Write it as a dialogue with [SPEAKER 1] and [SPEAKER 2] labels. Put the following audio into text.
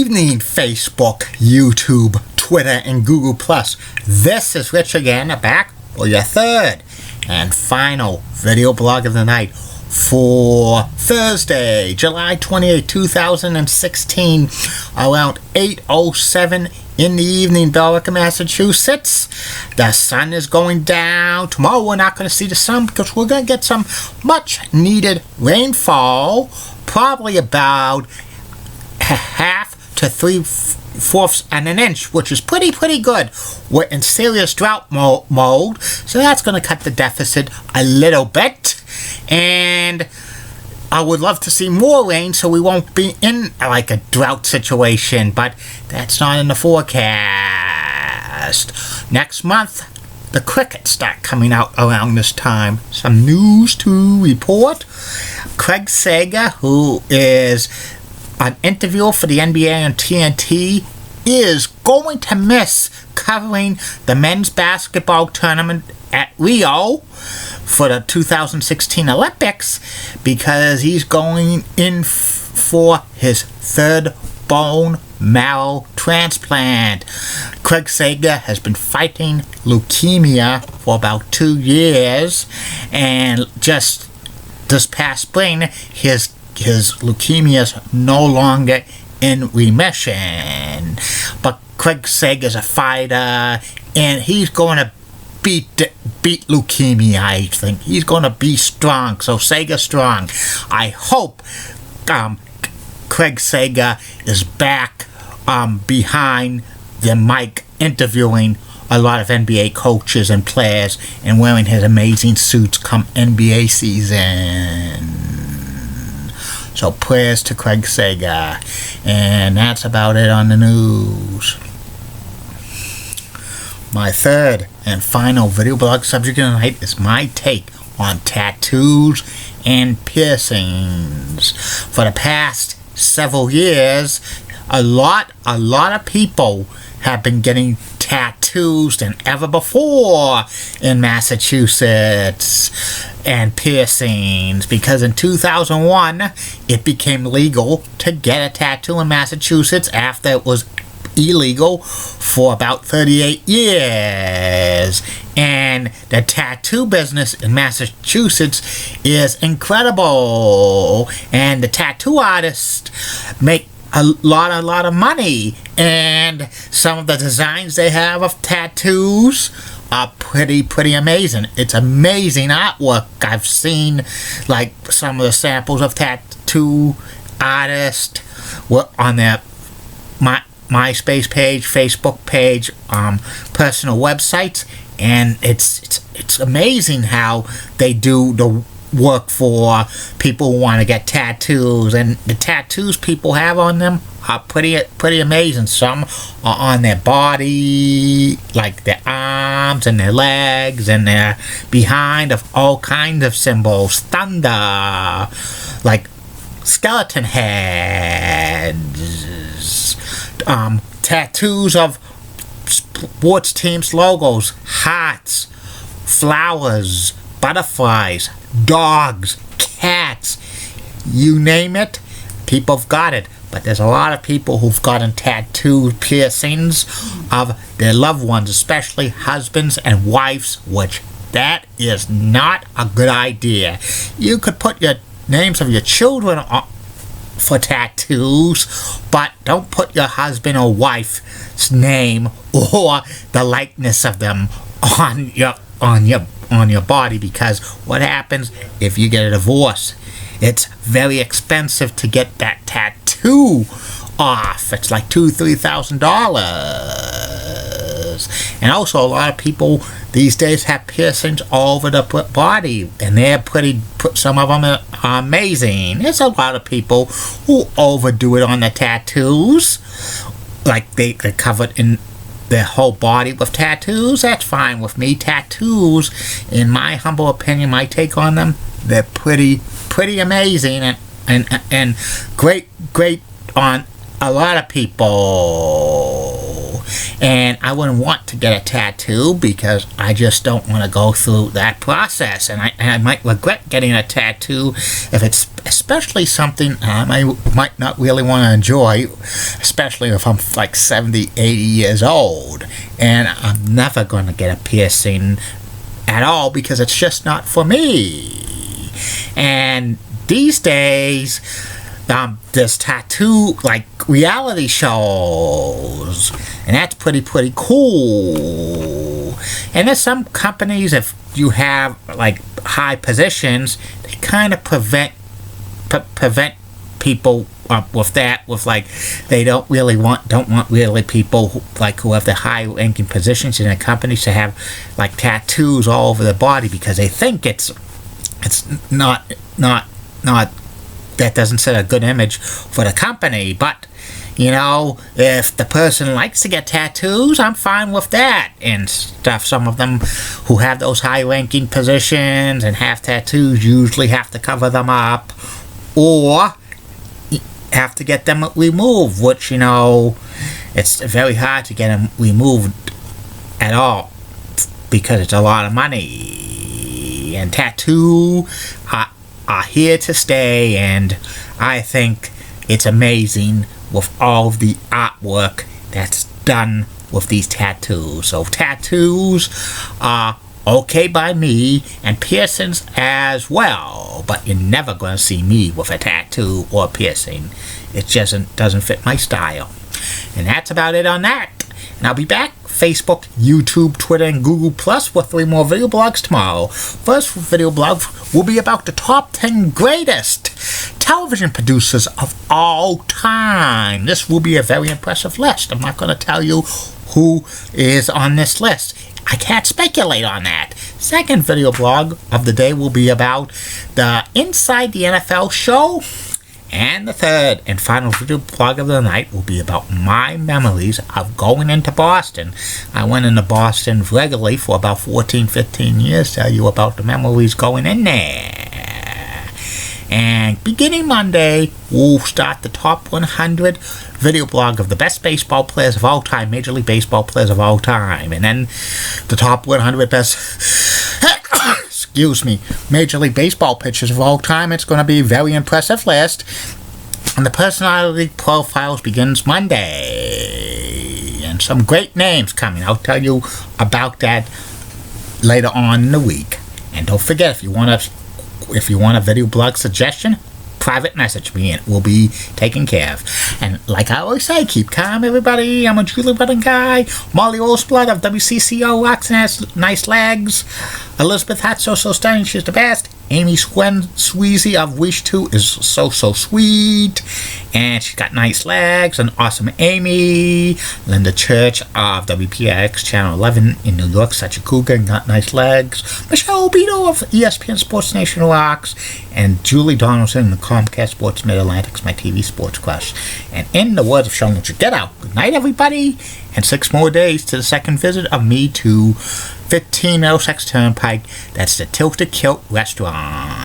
[SPEAKER 1] evening, Facebook, YouTube, Twitter, and Google+. This is Rich again, back for your third and final video blog of the night for Thursday, July 28, 2016, around 8:07 in the evening, Billerica, Massachusetts. The sun is going down. Tomorrow we're not going to see the sun because we're going to get some much needed rainfall, probably about half to 3/4 and an inch, which is pretty good. We're in serious drought mode, so that's going to cut the deficit a little bit. And I would love to see more rain so we won't be in like a drought situation, but that's not in the forecast. Next month, the crickets start coming out around this time. Some news to report. Craig Sager, who is an interviewer for the NBA on TNT, is going to miss covering the men's basketball tournament at Rio for the 2016 Olympics because he's going in for his third bone marrow transplant. Craig Sager has been fighting leukemia for about 2 years, and just this past spring his leukemia is no longer in remission. But Craig Sager is a fighter, and he's going to beat leukemia. I think he's going to be strong. So Sager strong. I hope Craig Sager is back behind the mic interviewing a lot of NBA coaches and players and wearing his amazing suits come NBA season. So prayers to Craig Sager. And that's about it on the news. My third and final video blog subject tonight is my take on tattoos and piercings. For the past several years, a lot of people have been getting tattoos than ever before in Massachusetts, and piercings, because in 2001 it became legal to get a tattoo in Massachusetts after it was illegal for about 38 years. And the tattoo business in Massachusetts is incredible, and the tattoo artists make a lot of money, and some of the designs they have of tattoos are pretty amazing. It's amazing artwork. I've seen like some of the samples of tattoo artists on their MySpace page, Facebook page, personal websites, and it's amazing how they do the work for people who want to get tattoos, and the tattoos people have on them are pretty amazing. Some are on their body, like their arms and their legs and their behind, of all kinds of symbols. Thunder, like skeleton heads, tattoos of sports teams logos, hearts, flowers, butterflies, dogs, cats, you name it, people have got it. But there's a lot of people who've gotten tattoo piercings of their loved ones, especially husbands and wives, which that is not a good idea. You could put your names of your children on for tattoos, but don't put your husband or wife's name or the likeness of them on your body, because what happens if you get a divorce? It's very expensive to get that tattoo off. It's like $2,000-3,000. And also a lot of people these days have piercings all over the body, and they're some of them are amazing. There's a lot of people who overdo it on the tattoos, like they cover it in their whole body with tattoos. That's fine with me. Tattoos, in my humble opinion, my take on them, they're pretty amazing and great on a lot of people. And I wouldn't want to get a tattoo because I just don't want to go through that process. And I might regret getting a tattoo if it's especially something I might not really want to enjoy, especially if I'm like 70, 80 years old. And I'm never going to get a piercing at all because it's just not for me. And these days, there's tattoo like reality shows, and that's pretty cool. And there's some companies, if you have like high positions, they kind of prevent people with that, with like they don't want really people who have the high ranking positions in the companies to have like tattoos all over their body because they think it's not that doesn't set a good image for the company. But you know, if the person likes to get tattoos, I'm fine with that and stuff. Some of them who have those high-ranking positions and have tattoos usually have to cover them up or have to get them removed, which, you know, it's very hard to get them removed at all because it's a lot of money. And tattoo are here to stay, and I think it's amazing with all of the artwork that's done with these tattoos. So tattoos are okay by me, and piercings as well, but you're never going to see me with a tattoo or piercing. It just doesn't fit my style. And that's about it on that. And I'll be back Facebook, YouTube, Twitter, and Google Plus with 3 more video blogs tomorrow. First video blog will be about the top 10 greatest television producers of all time. This will be a very impressive list. I'm not going to tell you who is on this list. I can't speculate on that. Second video blog of the day will be about the Inside the NFL show. And the third and final video blog of the night will be about my memories of going into Boston. I went into Boston regularly for about 14, 15 years. Tell you about the memories going in there. And beginning Monday, we'll start the top 100 video blog of the best baseball players of all time, Major League Baseball players of all time. And then the top 100 best Major League Baseball pitchers of all time. It's going to be a very impressive list. And the personality profiles begins Monday. And some great names coming. I'll tell you about that later on in the week. And don't forget, if you want a video blog suggestion, private message me and it will be taken care of. And like I always say, keep calm, everybody. I'm a Julie Button guy. Molly Olsblood of WCCO rocks and has nice legs. Elizabeth Hat's so stunning, she's the best. Amy Sweezy of Wish 2 is so sweet, and she's got nice legs. And awesome Amy. Linda Church of WPIX Channel 11 in New York, such a cougar and got nice legs. Michelle Obito of ESPN Sports Nation rocks, and Julie Donaldson, the Comcast Sports Mid-Atlantic's my TV sports crush. And in the words of Sean, get out. Good night, everybody, and 6 more days to the second visit of me to 15 Middlesex Turnpike. That's the Tilted Kilt Restaurant.